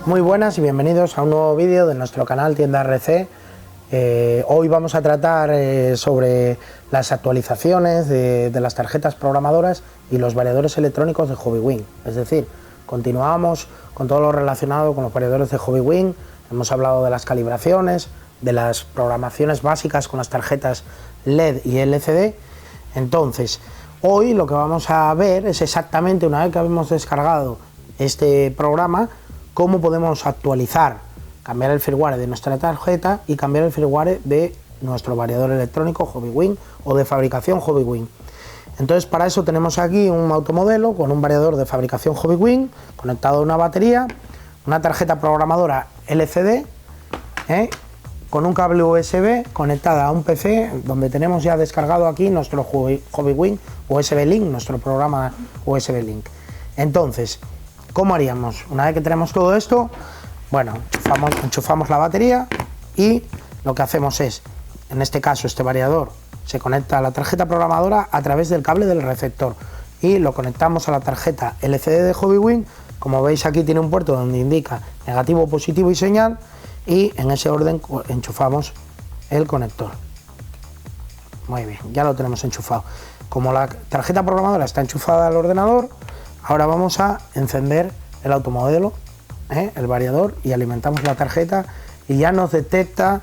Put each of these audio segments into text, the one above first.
Muy buenas y bienvenidos a un nuevo vídeo de nuestro canal Tienda RC. Hoy vamos a tratar sobre las actualizaciones de las tarjetas programadoras y los variadores electrónicos de Hobbywing. Es decir, continuamos con todo lo relacionado con los variadores de Hobbywing. Hemos hablado de las calibraciones, de las programaciones básicas con las tarjetas LED y LCD. Entonces, hoy lo que vamos a ver es exactamente, una vez que hemos descargado este programa, cómo podemos actualizar, cambiar el firmware de nuestra tarjeta y cambiar el firmware de nuestro variador electrónico Hobbywing o de fabricación Hobbywing. Entonces, para eso tenemos aquí un automodelo con un variador de fabricación Hobbywing conectado a una batería, una tarjeta programadora LCD, con un cable USB conectada a un PC donde tenemos ya descargado aquí nuestro Hobbywing USB Link, nuestro programa USB Link. Entonces, ¿cómo haríamos? Una vez que tenemos todo esto, bueno, enchufamos la batería y lo que hacemos es, en este caso este variador se conecta a la tarjeta programadora a través del cable del receptor y lo conectamos a la tarjeta LCD de Hobbywing. Como veis, aquí tiene un puerto donde indica negativo, positivo y señal, y en ese orden enchufamos el conector. Muy bien, ya lo tenemos enchufado. Como la tarjeta programadora está enchufada al ordenador, ahora vamos a encender el automodelo, el variador, y alimentamos la tarjeta y ya nos detecta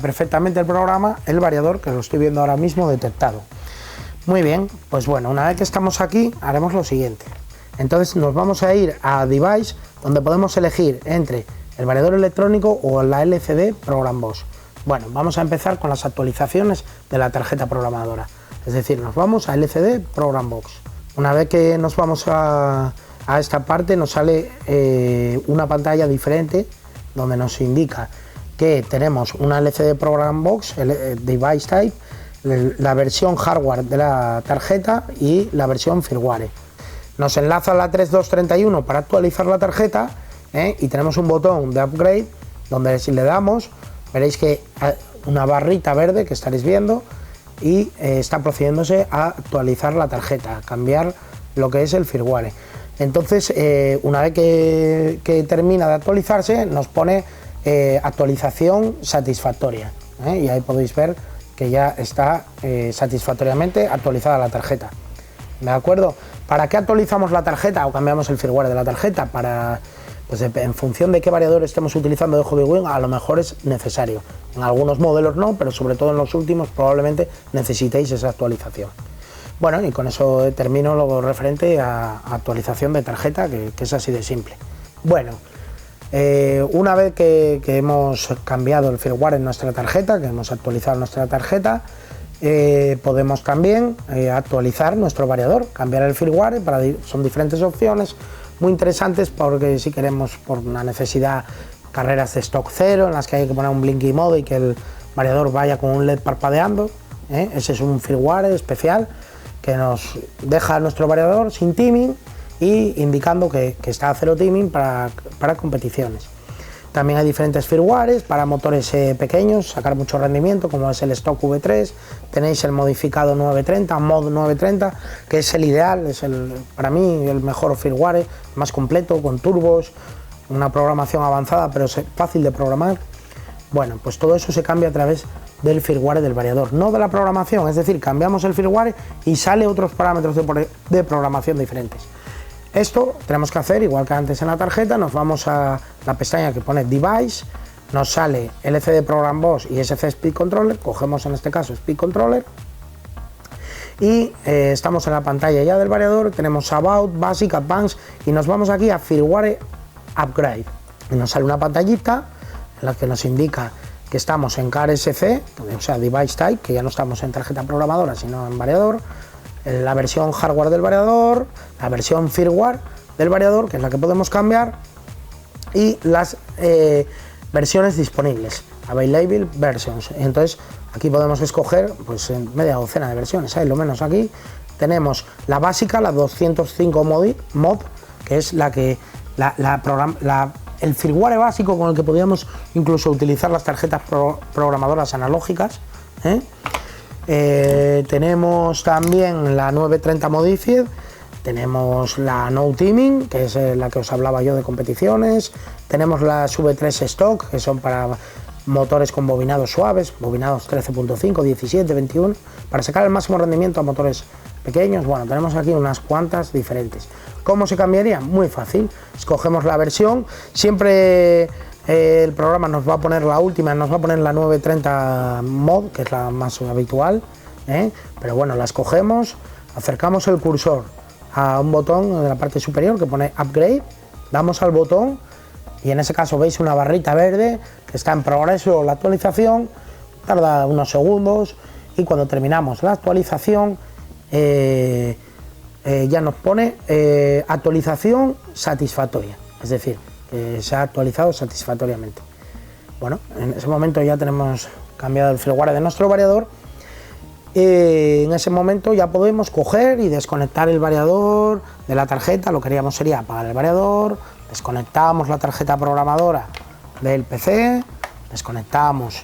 perfectamente el programa, el variador, que lo estoy viendo ahora mismo detectado. Muy bien, pues bueno, una vez que estamos aquí haremos lo siguiente. Entonces nos vamos a ir a Device, donde podemos elegir entre el variador electrónico o la LCD Program Box. Bueno, vamos a empezar con las actualizaciones de la tarjeta programadora, es decir, nos vamos a LCD Program Box. Una vez que nos vamos a esta parte, nos sale una pantalla diferente donde nos indica que tenemos una LCD Program Box, el Device Type, la versión hardware de la tarjeta y la versión firmware. Nos enlaza a la 3231 para actualizar la tarjeta, y tenemos un botón de upgrade donde, si le damos, veréis que hay una barrita verde que estaréis viendo y está procediéndose a actualizar la tarjeta, a cambiar lo que es el firmware. Entonces, una vez que termina de actualizarse, nos pone actualización satisfactoria, y ahí podéis ver que ya está satisfactoriamente actualizada la tarjeta. ¿De acuerdo? ¿Para qué actualizamos la tarjeta o cambiamos el firmware de la tarjeta? Pues en función de qué variador estemos utilizando de Hobbywing, a lo mejor es necesario. En algunos modelos no, pero sobre todo en los últimos probablemente necesitéis esa actualización. Bueno, y con eso termino lo referente a actualización de tarjeta, que es así de simple. Bueno, una vez que hemos cambiado el firmware en nuestra tarjeta, que hemos actualizado nuestra tarjeta, podemos también actualizar nuestro variador, cambiar el firmware. Son diferentes opciones muy interesantes, porque si queremos, por una necesidad, carreras de stock cero en las que hay que poner un blinky mode y que el variador vaya con un LED parpadeando, ese es un firmware especial que nos deja nuestro variador sin timing y indicando que está a cero timing para competiciones. También hay diferentes firmwares para motores pequeños, sacar mucho rendimiento, como es el stock V3. Tenéis el modificado 930, mod 930, que es el ideal, es para mí el mejor firmware, más completo, con turbos, una programación avanzada, pero es fácil de programar. Bueno, pues todo eso se cambia a través del firmware del variador, no de la programación, es decir, cambiamos el firmware y sale otros parámetros de programación diferentes. Esto tenemos que hacer igual que antes en la tarjeta. Nos vamos a la pestaña que pone Device, nos sale LCD Program Box y SC Speed Controller, cogemos en este caso Speed Controller y estamos en la pantalla ya del variador. Tenemos About, Basic, Advanced y nos vamos aquí a Firmware Upgrade y nos sale una pantallita en la que nos indica que estamos en CAR-SC, o sea Device Type, que ya no estamos en tarjeta programadora sino en variador, la versión hardware del variador, la versión firmware del variador, que es la que podemos cambiar, y las versiones disponibles, Available Versions. Entonces aquí podemos escoger pues media docena de versiones, lo menos aquí tenemos la básica, la 205 mod, que es el firmware básico con el que podríamos incluso utilizar las tarjetas programadoras analógicas. Tenemos también la 930 Modified, tenemos la No Teaming, que es la que os hablaba yo de competiciones, tenemos las V3 Stock, que son para motores con bobinados suaves, bobinados 13.5, 17, 21, para sacar el máximo rendimiento a motores pequeños. Bueno, tenemos aquí unas cuantas diferentes. ¿Cómo se cambiaría? Muy fácil, escogemos la versión, siempre el programa nos va a poner la última, nos va a poner la 930 mod, que es la más habitual, pero bueno, la escogemos, acercamos el cursor a un botón de la parte superior que pone Upgrade, damos al botón y en ese caso veis una barrita verde que está en progreso la actualización, tarda unos segundos y cuando terminamos la actualización ya nos pone actualización satisfactoria, es decir, se ha actualizado satisfactoriamente. Bueno, en ese momento ya tenemos cambiado el firmware de nuestro variador. En ese momento ya podemos coger y desconectar el variador de la tarjeta. Lo que haríamos sería apagar el variador, desconectamos la tarjeta programadora del PC, desconectamos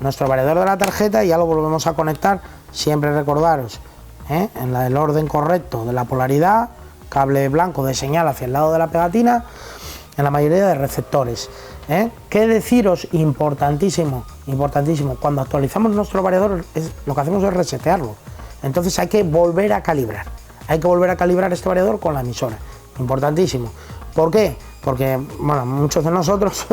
nuestro variador de la tarjeta y ya lo volvemos a conectar. Siempre recordaros en el orden correcto de la polaridad, cable blanco de señal hacia el lado de la pegatina en la mayoría de receptores. ¿Qué deciros? Importantísimo, importantísimo, cuando actualizamos nuestro variador lo que hacemos es resetearlo, entonces hay que volver a calibrar, este variador con la emisora, importantísimo. ¿Por qué? Porque bueno, muchos de nosotros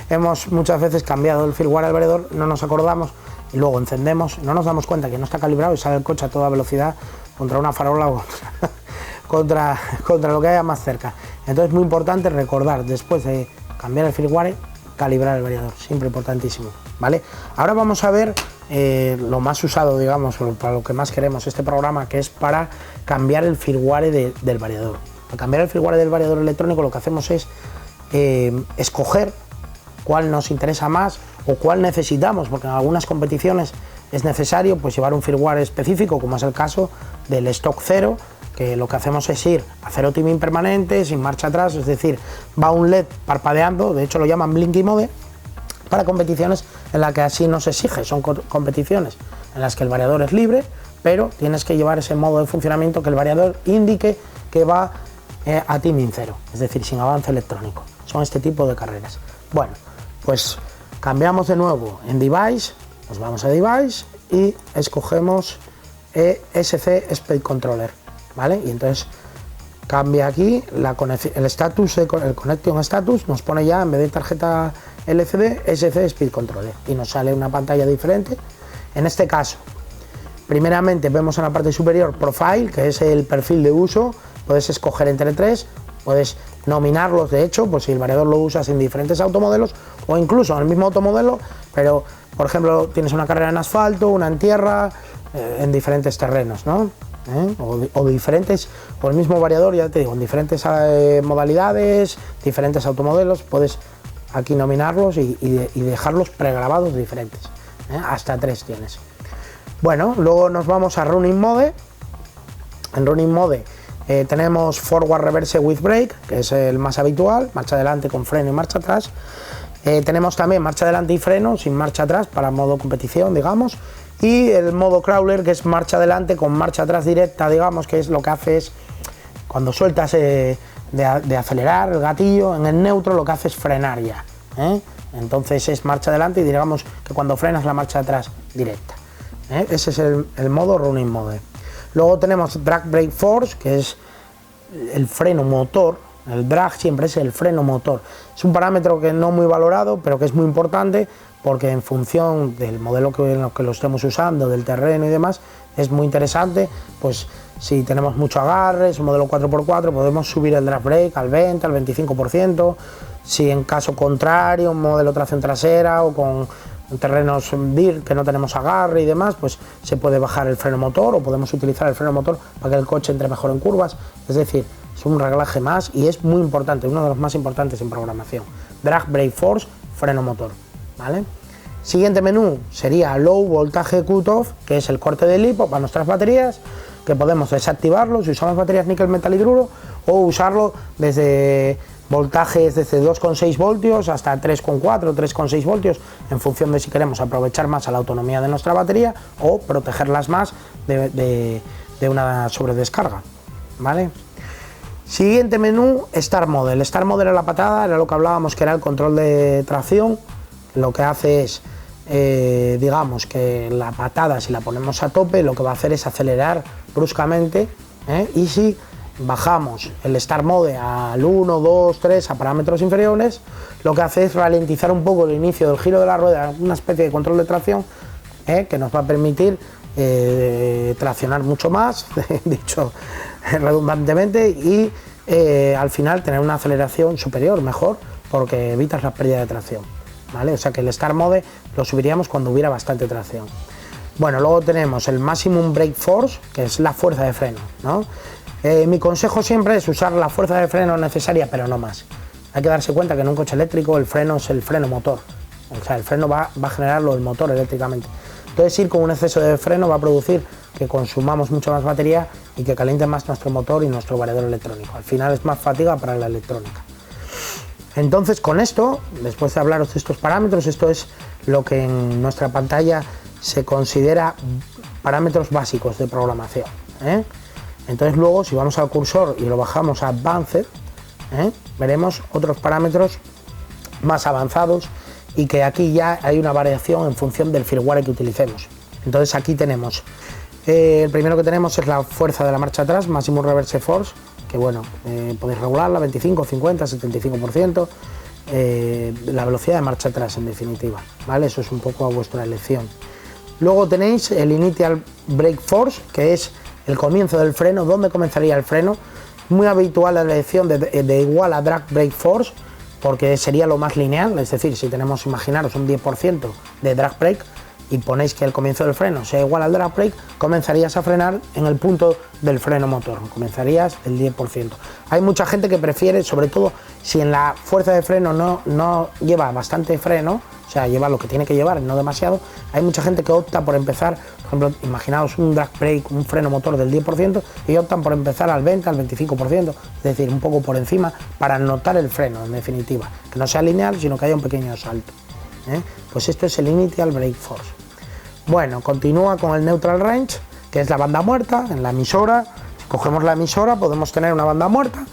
hemos muchas veces cambiado el firmware del variador, no nos acordamos y luego encendemos, no nos damos cuenta que no está calibrado y sale el coche a toda velocidad contra una farola o contra lo que haya más cerca. Entonces es muy importante recordar, después de cambiar el firmware, calibrar el variador, siempre importantísimo, ¿vale? Ahora vamos a ver lo más usado, digamos, para lo que más queremos este programa, que es para cambiar el firmware del variador. Para cambiar el firmware del variador electrónico lo que hacemos es escoger cuál nos interesa más o cuál necesitamos, porque en algunas competiciones es necesario pues llevar un firmware específico, como es el caso del Stock 0, que lo que hacemos es ir a cero timing permanente, sin marcha atrás, es decir, va un LED parpadeando, de hecho lo llaman Blinky Mode, para competiciones en las que así no se exige, son competiciones en las que el variador es libre, pero tienes que llevar ese modo de funcionamiento que el variador indique que va a timing cero, es decir, sin avance electrónico, son este tipo de carreras. Bueno, pues cambiamos de nuevo en Device, nos vamos a Device y escogemos ESC Speed Controller. ¿Vale? Y entonces cambia aquí el status, el Connection Status nos pone ya en vez de tarjeta LCD SC Speed Controller y nos sale una pantalla diferente. En este caso, primeramente vemos en la parte superior Profile, que es el perfil de uso, puedes escoger entre tres, puedes nominarlos, de hecho, pues si el variador lo usas en diferentes automodelos o incluso en el mismo automodelo, pero por ejemplo tienes una carrera en asfalto, una en tierra, en diferentes terrenos, ¿no? O diferentes, o el mismo variador, ya te digo, en diferentes modalidades, diferentes automodelos, puedes aquí nominarlos y dejarlos pregrabados diferentes, hasta tres tienes. Bueno, luego nos vamos a Running Mode. En Running Mode tenemos Forward Reverse with Brake, que es el más habitual, marcha adelante con freno y marcha atrás. Tenemos también marcha adelante y freno sin marcha atrás para modo competición, digamos. Y el modo crawler, que es marcha adelante con marcha atrás directa, digamos, que es lo que hace es cuando sueltas de acelerar el gatillo en el neutro, lo que hace es frenar ya, entonces es marcha adelante y digamos que cuando frenas la marcha atrás directa, ese es el modo Running Mode. Luego tenemos Drag Brake Force, que es el freno motor. El drag siempre es el freno motor, es un parámetro que no muy valorado pero que es muy importante, porque en función del modelo en el que lo estemos usando, del terreno y demás, es muy interesante. Pues si tenemos mucho agarre, es un modelo 4x4, podemos subir el drag brake al 20, al 25%, si en caso contrario, un modelo tracción trasera o con terrenos dirt que no tenemos agarre y demás, pues se puede bajar el freno motor o podemos utilizar el freno motor para que el coche entre mejor en curvas, es decir, es un reglaje más y es muy importante, uno de los más importantes en programación. Drag Brake Force, freno motor, ¿vale? Siguiente menú sería Low Voltage Cutoff, que es el corte de lipo para nuestras baterías, que podemos desactivarlo si usamos baterías níquel metal hidruro o usarlo desde voltajes desde 2,6 voltios hasta 3,4, 3,6 voltios, en función de si queremos aprovechar más a la autonomía de nuestra batería o protegerlas más de una sobredescarga, ¿vale? Siguiente menú, Start Mode. El Start Mode era la patada, era lo que hablábamos que era el control de tracción. Lo que hace es, digamos que la patada, si la ponemos a tope, lo que va a hacer es acelerar bruscamente, y si bajamos el Start Mode al 1, 2, 3 a parámetros inferiores, lo que hace es ralentizar un poco el inicio del giro de la rueda, una especie de control de tracción, que nos va a permitir traccionar mucho más, dicho redundantemente, y al final tener una aceleración superior, mejor, porque evitas la pérdida de tracción, ¿vale? O sea que el Start Mode lo subiríamos cuando hubiera bastante tracción. Bueno, luego tenemos el Maximum Brake Force, que es la fuerza de freno, ¿no? Mi consejo siempre es usar la fuerza de freno necesaria, pero no más. Hay que darse cuenta que en un coche eléctrico el freno es el freno motor, o sea, el freno va a generarlo el motor eléctricamente. Entonces ir con un exceso de freno va a producir que consumamos mucha más batería y que caliente más nuestro motor y nuestro variador electrónico. Al final es más fatiga para la electrónica. Entonces con esto, después de hablaros de estos parámetros, esto es lo que en nuestra pantalla se considera parámetros básicos de programación, Entonces luego si vamos al cursor y lo bajamos a Advanced, veremos otros parámetros más avanzados y que aquí ya hay una variación en función del firmware que utilicemos. Entonces aquí tenemos, el primero que tenemos es la fuerza de la marcha atrás, Maximum Reverse Force, que bueno, podéis regularla 25, 50, 75%, la velocidad de marcha atrás en definitiva, ¿vale? Eso es un poco a vuestra elección. Luego tenéis el Initial Brake Force, que es el comienzo del freno, dónde comenzaría el freno. Muy habitual la elección de igual a Drag Brake Force, porque sería lo más lineal, es decir, si tenemos, imaginaros, un 10% de drag brake y ponéis que el comienzo del freno sea igual al drag brake, comenzarías a frenar en el punto del freno motor, comenzarías el 10%. Hay mucha gente que prefiere, sobre todo si en la fuerza de freno no lleva bastante freno, o sea, lleva lo que tiene que llevar, no demasiado, hay mucha gente que opta por empezar, por ejemplo, imaginaos un drag brake, un freno motor del 10% y optan por empezar al 20, al 25%, es decir, un poco por encima para notar el freno, en definitiva, que no sea lineal, sino que haya un pequeño salto. Pues esto es el Initial Brake Force. Bueno, continúa con el Neutral Range, que es la banda muerta, en la emisora. Si cogemos la emisora podemos tener una banda muerta,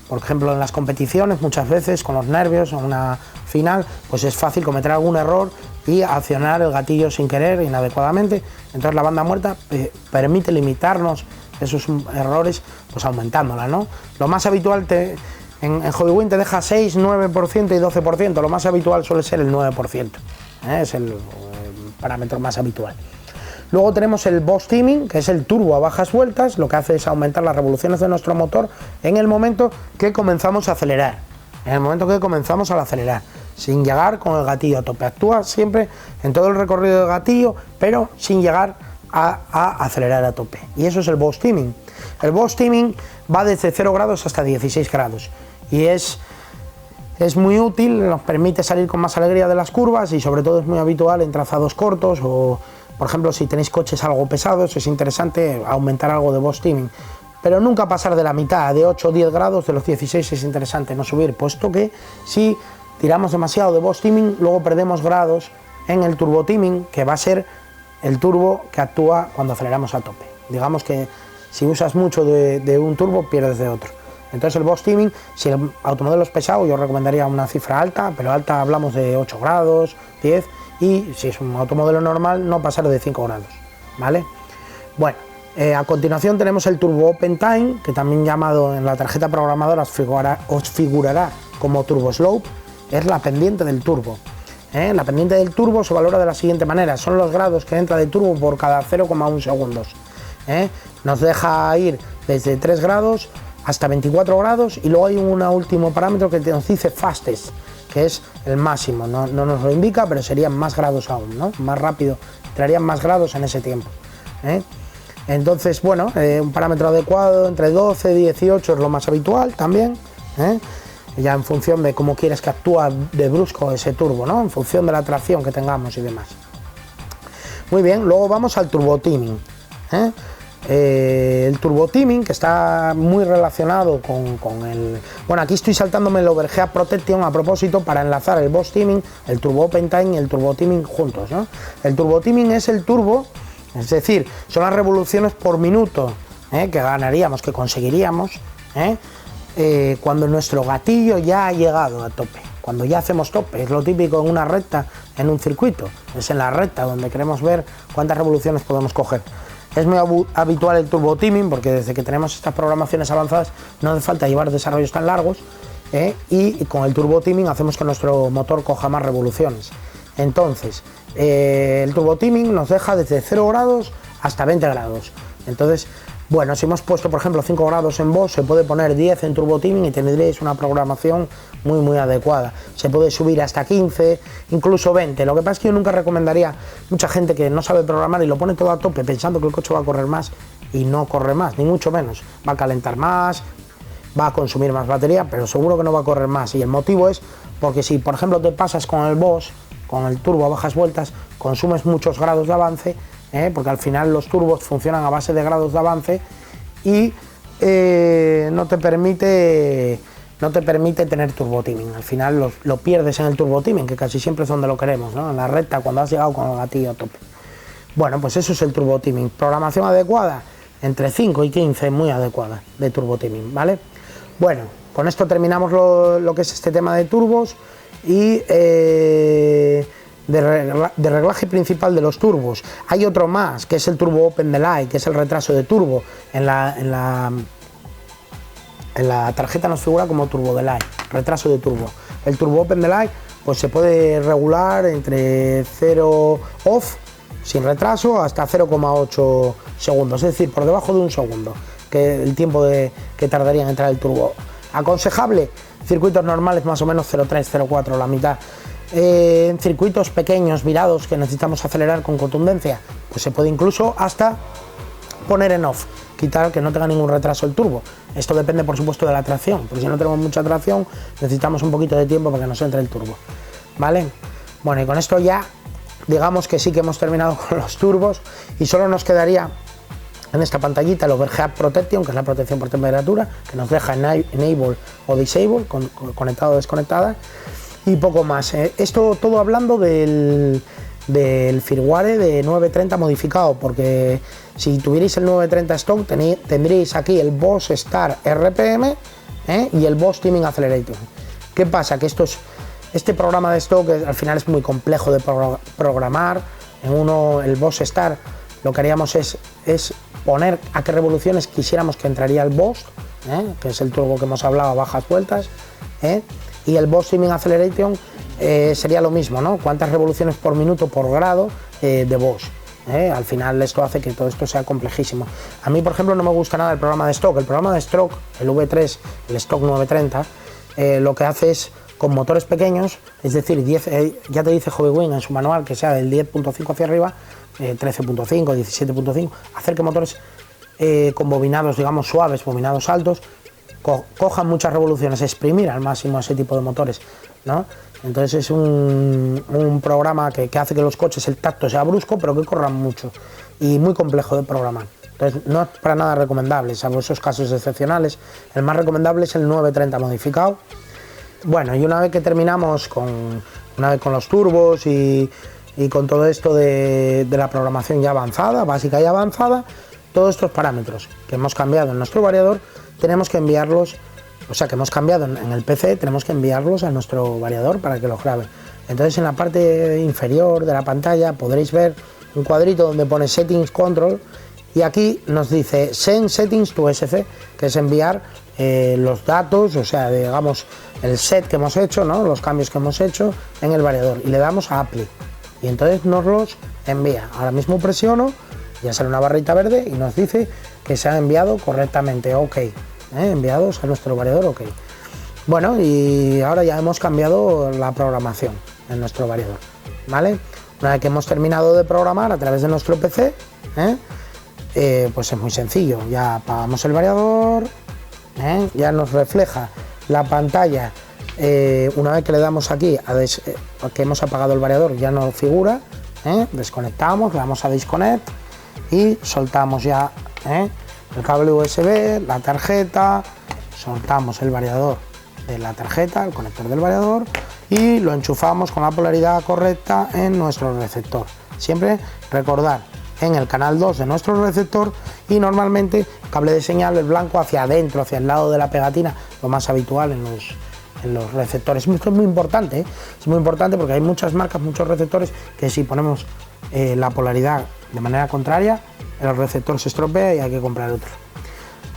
por ejemplo en las competiciones muchas veces con los nervios o una final, pues es fácil cometer algún error y accionar el gatillo sin querer, inadecuadamente. Entonces la banda muerta permite limitarnos esos errores, pues aumentándola, ¿no? Lo más habitual en Hobbywing te deja 6, 9% y 12%, lo más habitual suele ser el 9%, es el parámetro más habitual. Luego tenemos el Boss Teaming, que es el turbo a bajas vueltas, lo que hace es aumentar las revoluciones de nuestro motor en el momento que comenzamos a acelerar, sin llegar con el gatillo a tope. Actúa siempre en todo el recorrido del gatillo, pero sin llegar a acelerar a tope. Y eso es el Boss Teaming. El Boss Teaming va desde 0 grados hasta 16 grados y es muy útil, nos permite salir con más alegría de las curvas y sobre todo es muy habitual en trazados cortos o, por ejemplo, si tenéis coches algo pesados, es interesante aumentar algo de Boss Teaming, pero nunca pasar de la mitad, de 8 o 10 grados, de los 16 es interesante no subir, puesto que si tiramos demasiado de Boss Teaming, luego perdemos grados en el Turbo Teaming, que va a ser el turbo que actúa cuando aceleramos a tope. Digamos que si usas mucho de un turbo, pierdes de otro. Entonces el Boss Teaming, si el automodelo es pesado, yo recomendaría una cifra alta, pero alta hablamos de 8 grados, 10, y si es un automodelo normal, no pasar de 5 grados, ¿vale? Bueno, a continuación tenemos el Turbo Open Time, que también llamado en la tarjeta programadora os figurará como Turbo Slope, es la pendiente del turbo. La pendiente del turbo se valora de la siguiente manera, son los grados que entra de turbo por cada 0,1 segundos. Nos deja ir desde 3 grados hasta 24 grados y luego hay un último parámetro que nos dice fastest, que es el máximo, no nos lo indica, pero serían más grados aún, ¿no? Más rápido, entrarían más grados en ese tiempo. Entonces, bueno, un parámetro adecuado entre 12 y 18 es lo más habitual también, ya en función de cómo quieres que actúe de brusco ese turbo, ¿no? En función de la tracción que tengamos y demás. Muy bien, luego vamos al Turbo Teaming. El Turbo Teaming, que está muy relacionado con el... Bueno, aquí estoy saltándome el Overheat Protection a propósito para enlazar el Boss Teaming, el Turbo Open Time y el Turbo Teaming juntos, ¿no? El Turbo Teaming es el turbo, es decir, son las revoluciones por minuto que ganaríamos, que conseguiríamos cuando nuestro gatillo ya ha llegado a tope. Cuando ya hacemos tope, es lo típico en una recta, en un circuito, es en la recta donde queremos ver cuántas revoluciones podemos coger. Es muy habitual el turbo teaming, porque desde que tenemos estas programaciones avanzadas no hace falta llevar desarrollos tan largos, y con el turbo teaming hacemos que nuestro motor coja más revoluciones. Entonces, el turbo teaming nos deja desde 0 grados hasta 20 grados. Entonces, bueno, si hemos puesto, por ejemplo, 5 grados en Bosch, se puede poner 10 en turbo teaming y tendréis una programación muy adecuada. Se puede subir hasta 15, incluso 20. Lo que pasa es que yo nunca recomendaría, mucha gente que no sabe programar y lo pone todo a tope pensando que el coche va a correr más, y no corre más, ni mucho menos. Va a calentar más, va a consumir más batería, pero seguro que no va a correr más. Y el motivo es porque si, por ejemplo, te pasas con el Bosch, con el turbo a bajas vueltas, consumes muchos grados de avance, porque al final los turbos funcionan a base de grados de avance y no te permite tener turbo teaming. Al final lo pierdes en el turbo teaming, que casi siempre es donde lo queremos, ¿no? En la recta, cuando has llegado con el gatillo a tope. Bueno, pues eso es el turbo teaming. Programación adecuada, entre 5 y 15, muy adecuada de turbo teaming, ¿vale? Bueno, con esto terminamos lo que es este tema de turbos y de reglaje principal de los turbos. Hay otro más, que es el turbo open delay, que es el retraso de turbo. En la tarjeta nos figura como turbo delay, retraso de turbo. El turbo open delay pues se puede regular entre 0 off, sin retraso, hasta 0,8 segundos, es decir, por debajo de un segundo, que el tiempo que tardaría en entrar el turbo. Aconsejable, circuitos normales más o menos 0,3, 0,4, la mitad. En circuitos pequeños, virados, que necesitamos acelerar con contundencia, pues se puede incluso hasta poner en off, quitar que no tenga ningún retraso el turbo. Esto depende, por supuesto, de la tracción, porque si no tenemos mucha tracción necesitamos un poquito de tiempo para que nos entre el turbo, ¿vale? Bueno, y con esto ya digamos que sí que hemos terminado con los turbos y solo nos quedaría en esta pantallita el Overheat Protection, que es la protección por temperatura, que nos deja enable o disable, conectado o desconectada, y poco más. Esto todo hablando del firmware de 930 modificado, porque si tuvierais el 930 stock tendríais aquí el Bosch Start RPM y el Bosch Teaming Accelerator. ¿Qué pasa? Que este programa de stock al final es muy complejo de programar. El Bosch Start, lo que haríamos es poner a qué revoluciones quisiéramos que entraría el Bosch, que es el turbo que hemos hablado a bajas vueltas, y el Bosch Teaming Acceleration sería lo mismo, ¿no? Cuántas revoluciones por minuto por grado de Bosch. Al final esto hace que todo esto sea complejísimo. A mí, por ejemplo, no me gusta nada el programa de stock. El programa de stock, el V3, el stock 930, lo que hace es, con motores pequeños, es decir, 10, ya te dice Hobbywing en su manual que sea del 10.5 hacia arriba, 13.5, 17.5, hacer que motores con bobinados, digamos, suaves, bobinados altos, cojan muchas revoluciones, exprimir al máximo ese tipo de motores, ¿no? Entonces es un programa que hace que los coches, el tacto sea brusco, pero que corran mucho, y muy complejo de programar. Entonces no es para nada recomendable, salvo esos casos excepcionales. El más recomendable es el 930 modificado. Bueno, y una vez que terminamos con los turbos y con todo esto de la programación ya avanzada, básica y avanzada, todos estos parámetros que hemos cambiado en nuestro variador, tenemos que enviarlos, o sea, que hemos cambiado en el PC, tenemos que enviarlos a nuestro variador para que los grabe. Entonces, en la parte inferior de la pantalla podréis ver un cuadrito donde pone Settings Control, y aquí nos dice Send Settings to SC, que es enviar los datos, o sea, digamos, el set que hemos hecho, ¿no? Los cambios que hemos hecho en el variador, y le damos a Apply, y entonces nos los envía. Ahora mismo presiono, ya sale una barrita verde y nos dice que se ha enviado correctamente, OK, enviados a nuestro variador, OK. Bueno, y ahora ya hemos cambiado la programación en nuestro variador, ¿vale? Una vez que hemos terminado de programar a través de nuestro PC, pues es muy sencillo, ya apagamos el variador, ya nos refleja la pantalla, una vez que le damos aquí a que hemos apagado el variador, ya nos figura, desconectamos, le damos a Disconnect y soltamos ya el cable USB, la tarjeta, soltamos el variador de la tarjeta, el conector del variador, y lo enchufamos con la polaridad correcta en nuestro receptor. Siempre recordar en el canal 2 de nuestro receptor y normalmente el cable de señal es blanco hacia adentro, hacia el lado de la pegatina, lo más habitual en los receptores. Esto es muy importante, ¿eh? Es muy importante porque hay muchas marcas, muchos receptores que si ponemos la polaridad de manera contraria, el receptor se estropea y hay que comprar otro.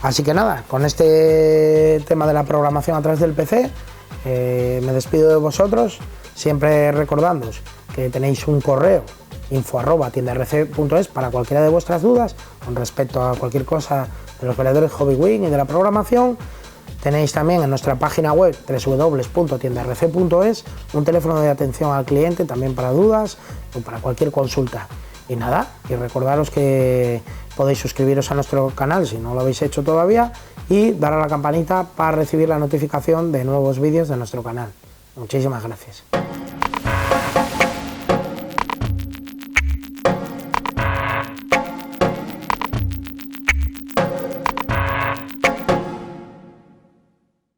Así que nada, con este tema de la programación a través del PC, me despido de vosotros, siempre recordándoos que tenéis un correo info@tiendarc.es para cualquiera de vuestras dudas con respecto a cualquier cosa de los variadores HobbyWing y de la programación. Tenéis también en nuestra página web www.tiendarc.es un teléfono de atención al cliente también para dudas o para cualquier consulta. Y nada, y recordaros que podéis suscribiros a nuestro canal si no lo habéis hecho todavía y dar a la campanita para recibir la notificación de nuevos vídeos de nuestro canal. Muchísimas gracias.